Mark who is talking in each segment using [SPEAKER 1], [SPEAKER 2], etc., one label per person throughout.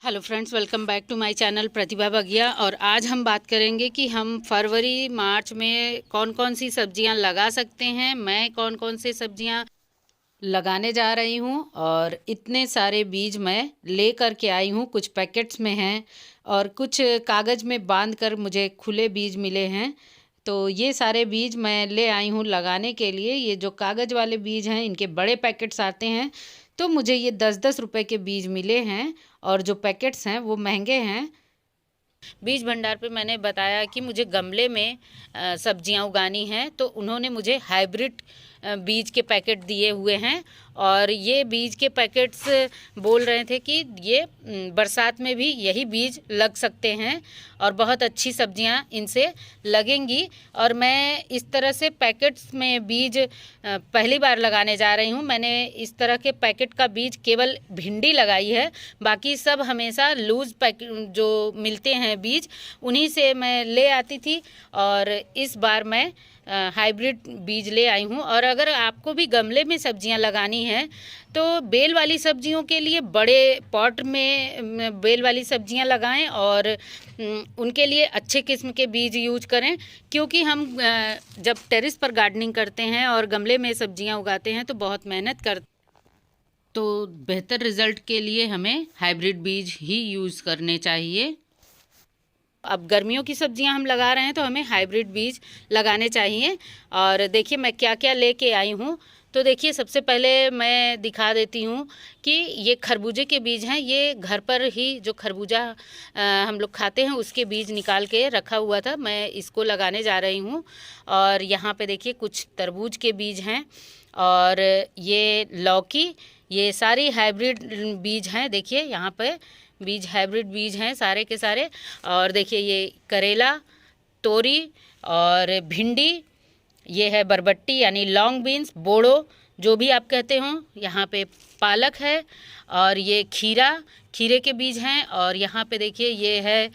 [SPEAKER 1] Hello friends, welcome back to my channel Pratibha Bagiya. और आज हम बात करेंगे कि हम फरवरी मार्च में कौन कौन सी सब्जियां लगा सकते हैं। मैं कौन कौन सी सब्जियां लगाने जा रही हूं और इतने सारे बीज मैं ले कर के आई हूं। कुछ पैकेट्स में हैं और कुछ कागज़ में बांध कर मुझे खुले बीज मिले हैं। तो ये सारे बीज मैं ले आई हूँ लगाने के लिए। ये जो कागज़ वाले बीज हैं इनके बड़े पैकेट्स आते हैं, तो मुझे ये 10-10 रुपए के बीज मिले हैं और जो पैकेट्स हैं वो महंगे हैं। बीज भंडार पे मैंने बताया कि मुझे गमले में सब्जियां उगानी हैं, तो उन्होंने मुझे हाइब्रिड बीज के पैकेट दिए हुए हैं। और ये बीज के पैकेट्स बोल रहे थे कि ये बरसात में भी यही बीज लग सकते हैं और बहुत अच्छी सब्जियां इनसे लगेंगी। और मैं इस तरह से पैकेट्स में बीज पहली बार लगाने जा रही हूं। मैंने इस तरह के पैकेट का बीज केवल भिंडी लगाई है, बाकी सब हमेशा लूज़ पैकेट जो मिलते हैं बीज, उन्हीं से मैं ले आती थी। और इस बार मैं हाइब्रिड बीज ले आई हूँ। और अगर आपको भी गमले में सब्जियां लगानी हैं तो बेल वाली सब्जियों के लिए बड़े पॉट में बेल वाली सब्जियां लगाएं और उनके लिए अच्छे किस्म के बीज यूज करें। क्योंकि हम जब टेरेस पर गार्डनिंग करते हैं और गमले में सब्जियां उगाते हैं तो बहुत मेहनत करते, तो बेहतर रिजल्ट के लिए हमें हाइब्रिड बीज ही यूज़ करने चाहिए। अब गर्मियों की सब्जियां हम लगा रहे हैं तो हमें हाइब्रिड बीज लगाने चाहिए। और देखिए मैं क्या क्या लेके आई हूँ। तो देखिए सबसे पहले मैं दिखा देती हूँ कि ये खरबूजे के बीज हैं। ये घर पर ही जो खरबूजा हम लोग खाते हैं उसके बीज निकाल के रखा हुआ था, मैं इसको लगाने जा रही हूँ। और यहाँ पे देखिए कुछ तरबूज के बीज हैं और ये लौकी, ये सारी हाइब्रिड बीज हैं। देखिए यहाँ पे बीज हाइब्रिड बीज हैं सारे के सारे। और देखिए ये करेला, तोरी और भिंडी, ये है बरबट्टी यानी लॉन्ग बीन्स, बोड़ो जो भी आप कहते हो। यहाँ पे पालक है और ये खीरे के बीज हैं। और यहाँ पे देखिए ये है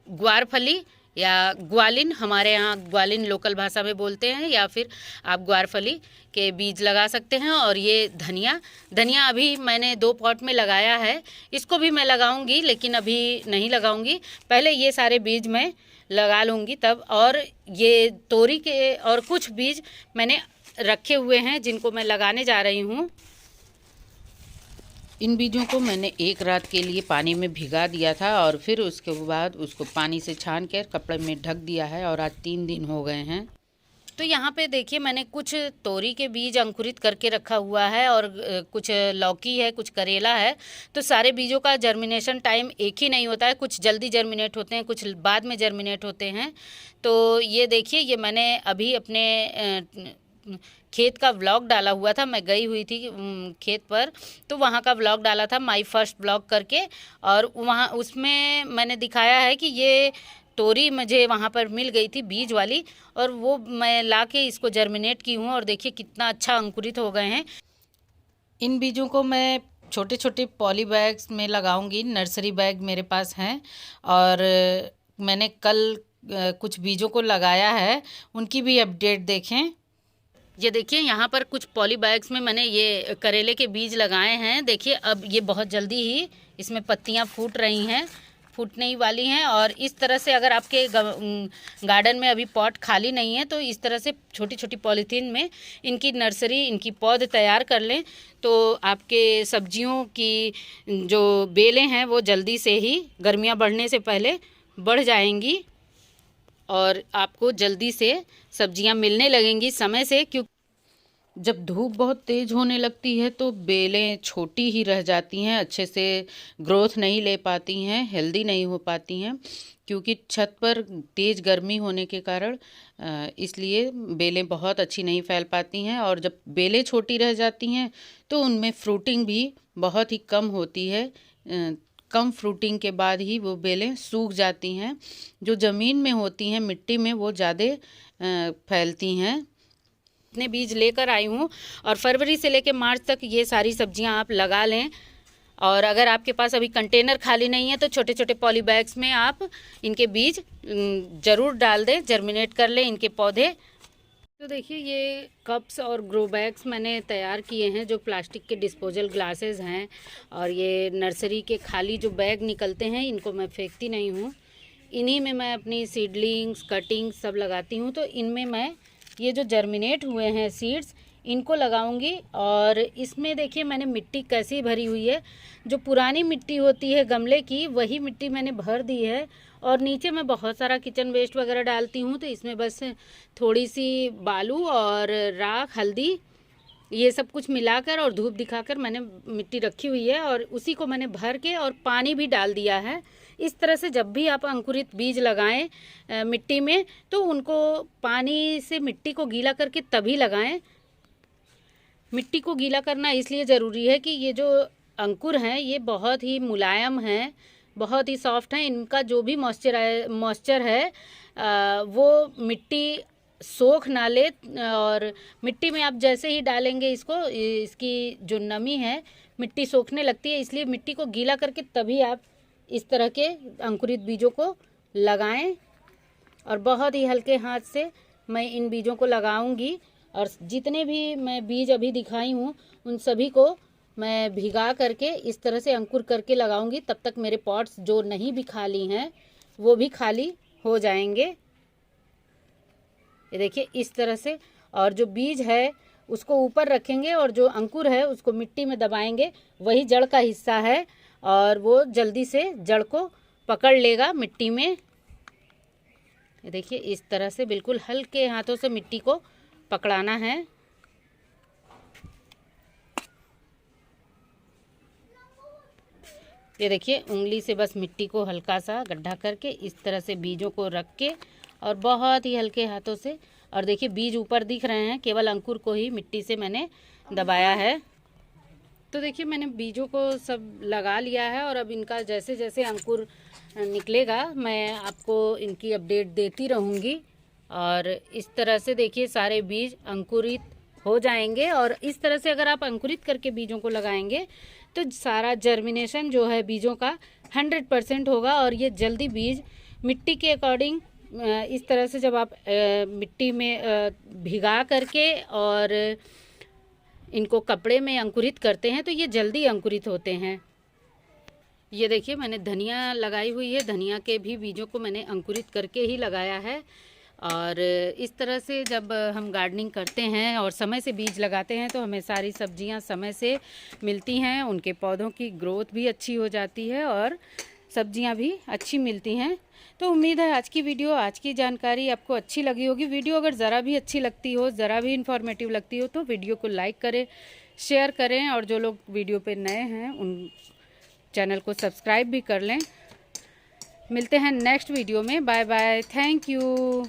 [SPEAKER 1] ग्वारफली या ग्वालिन, हमारे यहाँ ग्वालिन लोकल भाषा में बोलते हैं, या फिर आप ग्वारफली के बीज लगा सकते हैं। और ये धनिया अभी मैंने 2 पॉट में लगाया है, इसको भी मैं लगाऊंगी लेकिन अभी नहीं लगाऊंगी, पहले ये सारे बीज मैं लगा लूँगी तब। और ये तोरी के और कुछ बीज मैंने रखे हुए हैं जिनको मैं लगाने जा रही हूँ। इन बीजों को मैंने एक रात के लिए पानी में भिगा दिया था और फिर उसके बाद उसको पानी से छान कर कपड़े में ढक दिया है और आज 3 दिन हो गए हैं। तो यहाँ पे देखिए मैंने कुछ तोरी के बीज अंकुरित करके रखा हुआ है और कुछ लौकी है, कुछ करेला है। तो सारे बीजों का जर्मिनेशन टाइम एक ही नहीं होता है, कुछ जल्दी जर्मिनेट होते हैं, कुछ बाद में जर्मिनेट होते हैं। तो ये देखिए ये मैंने अभी अपने खेत का व्लॉग डाला हुआ था, मैं गई हुई थी खेत पर, तो वहाँ का व्लॉग डाला था माय फर्स्ट व्लॉग करके। और वहाँ उसमें मैंने दिखाया है कि ये तोरी मुझे वहाँ पर मिल गई थी बीज वाली, और वो मैं लाके इसको जर्मिनेट की हूँ और देखिए कितना अच्छा अंकुरित हो गए हैं। इन बीजों को मैं छोटे छोटे पॉली बैग्स में लगाऊंगी, नर्सरी बैग मेरे पास हैं। और मैंने कल कुछ बीजों को लगाया है, उनकी भी अपडेट देखें। ये देखिए यहाँ पर कुछ पॉली बैग्स में मैंने ये करेले के बीज लगाए हैं। देखिए अब ये बहुत जल्दी ही इसमें पत्तियाँ फूट रही हैं, फूटने ही वाली हैं। और इस तरह से अगर आपके गार्डन में अभी पॉट खाली नहीं है तो इस तरह से छोटी छोटी पॉलीथीन में इनकी नर्सरी, इनकी पौध तैयार कर लें, तो आपके सब्जियों की जो बेलें हैं वो जल्दी से ही गर्मियाँ बढ़ने से पहले बढ़ जाएंगी और आपको जल्दी से सब्जियां मिलने लगेंगी समय से। क्योंकि जब धूप बहुत तेज़ होने लगती है तो बेलें छोटी ही रह जाती हैं, अच्छे से ग्रोथ नहीं ले पाती हैं, हेल्दी नहीं हो पाती हैं, क्योंकि छत पर तेज़ गर्मी होने के कारण इसलिए बेलें बहुत अच्छी नहीं फैल पाती हैं। और जब बेलें छोटी रह जाती हैं तो उनमें फ्रूटिंग भी बहुत ही कम होती है। कम फ्रूटिंग के बाद ही वो बेलें सूख जाती हैं। जो ज़मीन में होती हैं, मिट्टी में, वो ज़्यादा फैलती हैं। इतने बीज लेकर आई हूँ और फरवरी से लेकर मार्च तक ये सारी सब्जियां आप लगा लें। और अगर आपके पास अभी कंटेनर खाली नहीं है तो छोटे छोटे पॉली बैग्स में आप इनके बीज ज़रूर डाल दें, जर्मिनेट कर लें इनके पौधे। तो देखिए ये कप्स और ग्रो बैग्स मैंने तैयार किए हैं, जो प्लास्टिक के डिस्पोजल ग्लासेस हैं। और ये नर्सरी के खाली जो बैग निकलते हैं, इनको मैं फेंकती नहीं हूँ। इन्हीं में मैं अपनी सीडलिंग्स, कटिंग्स सब लगाती हूँ। तो इनमें मैं ये जो जर्मिनेट हुए हैं सीड्स, इनको लगाऊंगी। और इसमें देखिए मैंने मिट्टी कैसी भरी हुई है। जो पुरानी मिट्टी होती है गमले की, वही मिट्टी मैंने भर दी है। और नीचे मैं बहुत सारा किचन वेस्ट वगैरह डालती हूँ, तो इसमें बस थोड़ी सी बालू और राख, हल्दी, ये सब कुछ मिलाकर और धूप दिखाकर मैंने मिट्टी रखी हुई है। और उसी को मैंने भर के और पानी भी डाल दिया है। इस तरह से जब भी आप अंकुरित बीज लगाएं मिट्टी में, तो उनको पानी से मिट्टी को गीला करके तभी लगाएं। मिट्टी को गीला करना इसलिए ज़रूरी है कि ये जो अंकुर हैं ये बहुत ही मुलायम हैं, बहुत ही सॉफ्ट हैं। इनका जो भी मॉइस्चर है वो मिट्टी सोख ना ले। और मिट्टी में आप जैसे ही डालेंगे इसको, इसकी जो नमी है मिट्टी सोखने लगती है। इसलिए मिट्टी को गीला करके तभी आप इस तरह के अंकुरित बीजों को लगाएं। और बहुत ही हल्के हाथ से मैं इन बीजों को लगाऊंगी। और जितने भी मैं बीज अभी दिखाई हूँ, उन सभी को मैं भिगा करके इस तरह से अंकुर करके लगाऊंगी। तब तक मेरे पॉट्स जो नहीं भी खाली हैं वो भी खाली हो जाएंगे। ये देखिए इस तरह से। और जो बीज है उसको ऊपर रखेंगे और जो अंकुर है उसको मिट्टी में दबाएंगे। वही जड़ का हिस्सा है और वो जल्दी से जड़ को पकड़ लेगा मिट्टी में। ये देखिए इस तरह से बिल्कुल हल्के हाथों से मिट्टी को पकड़ाना है। ये देखिए उंगली से बस मिट्टी को हल्का सा गड्ढा करके इस तरह से बीजों को रख के और बहुत ही हल्के हाथों से। और देखिए बीज ऊपर दिख रहे हैं, केवल अंकुर को ही मिट्टी से मैंने दबाया है। तो देखिए मैंने बीजों को सब लगा लिया है और अब इनका जैसे जैसे अंकुर निकलेगा मैं आपको इनकी अपडेट देती रहूँगी। और इस तरह से देखिए सारे बीज अंकुरित हो जाएंगे। और इस तरह से अगर आप अंकुरित करके बीजों को लगाएंगे तो सारा जर्मिनेशन जो है बीजों का 100% होगा। और ये जल्दी बीज मिट्टी के अकॉर्डिंग इस तरह से जब आप मिट्टी में भिगा करके और इनको कपड़े में अंकुरित करते हैं तो ये जल्दी अंकुरित होते हैं। ये देखिए मैंने धनिया लगाई हुई है, धनिया के भी बीजों को मैंने अंकुरित करके ही लगाया है। और इस तरह से जब हम गार्डनिंग करते हैं और समय से बीज लगाते हैं तो हमें सारी सब्जियां समय से मिलती हैं, उनके पौधों की ग्रोथ भी अच्छी हो जाती है और सब्जियां भी अच्छी मिलती हैं। तो उम्मीद है आज की वीडियो, आज की जानकारी आपको अच्छी लगी होगी। वीडियो अगर ज़रा भी अच्छी लगती हो, ज़रा भी इन्फॉर्मेटिव लगती हो तो वीडियो को लाइक करें, शेयर करें। और जो लोग वीडियो पे नए हैं उन चैनल को सब्सक्राइब भी कर लें। मिलते हैं नेक्स्ट वीडियो में। Bye bye, thank you.